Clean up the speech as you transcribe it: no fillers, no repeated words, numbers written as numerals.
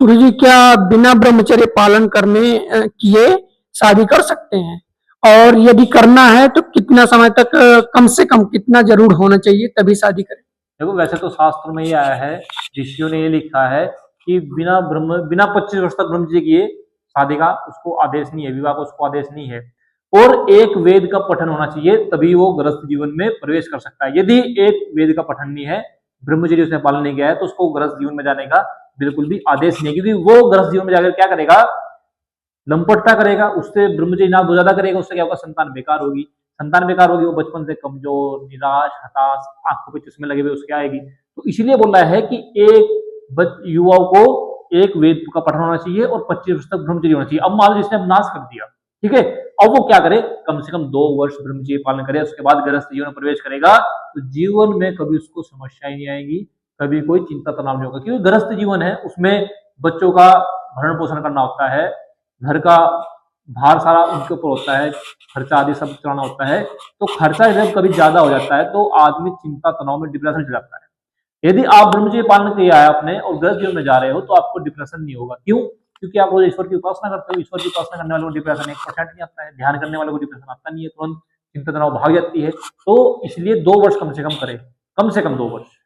गुरुजी, क्या बिना ब्रह्मचर्य पालन करने किए शादी कर सकते हैं? और यदि करना है तो कितना समय तक, कम से कम कितना जरूर होना चाहिए तभी शादी करें? देखो, वैसे तो शास्त्र में ये आया है, ऋषियों ने ये लिखा है कि बिना 25 वर्ष तक ब्रह्मचर्य किए शादी का उसको आदेश नहीं है, विवाह का उसको आदेश नहीं है। और एक वेद का पठन होना चाहिए, तभी वो गृहस्थ जीवन में प्रवेश कर सकता है। यदि एक वेद का पठन नहीं है, ब्रह्मचर्य उसने पालन नहीं किया है, तो उसको गृहस्थ जीवन में जाने का बिल्कुल भी आदेश नहीं है। क्योंकि वो गृहस्थ जीवन में जाकर क्या करेगा? लंपटता करेगा, उससे ब्रह्मचर्य ना ज्यादा करेगा, उससे क्या होगा? संतान बेकार होगी। संतान बेकार होगी, वो बचपन से कमजोर, निराश, हताश, आंखों पे चश्मे लगे हुए उसके आएगी। तो इसीलिए बोल रहा है कि एक युवाओं को एक वेद का पठन होना चाहिए और 25 वर्ष तक ब्रह्मचर्य होना चाहिए। अब मान लो जिसने नाश कर दिया, ठीक है, अब वो क्या करे? कम से कम 2 वर्ष ब्रह्मचर्य पालन करे, उसके बाद गृहस्थ जीवन में प्रवेश करेगा, तो जीवन में कभी उसको समस्या ही नहीं आएगी, कभी कोई चिंता तनाव नहीं होगा। क्योंकि गृहस्थ जीवन है, उसमें बच्चों का भरण पोषण करना होता है, घर का भार सारा उनके ऊपर होता है, खर्चा आदि सब चलाना होता है। तो खर्चा जब कभी ज्यादा हो जाता है तो आदमी चिंता तनाव में, डिप्रेशन में चल जाता है। यदि आप ब्रह्मचर्य पालन किया है आपने और गृहस्थ जीवन में जा रहे हो, तो आपको डिप्रेशन नहीं होगा। क्यों? क्योंकि आप रोज ईश्वर की उपासना करते हो। ईश्वर की उपासना करने वालों को डिप्रेशन 1% नहीं आता है, ध्यान करने वालों को डिप्रेशन आता नहीं है, तुरंत चिंता तनाव भाग जाती है। तो इसलिए 2 वर्ष कम से कम करें, कम से कम 2 वर्ष।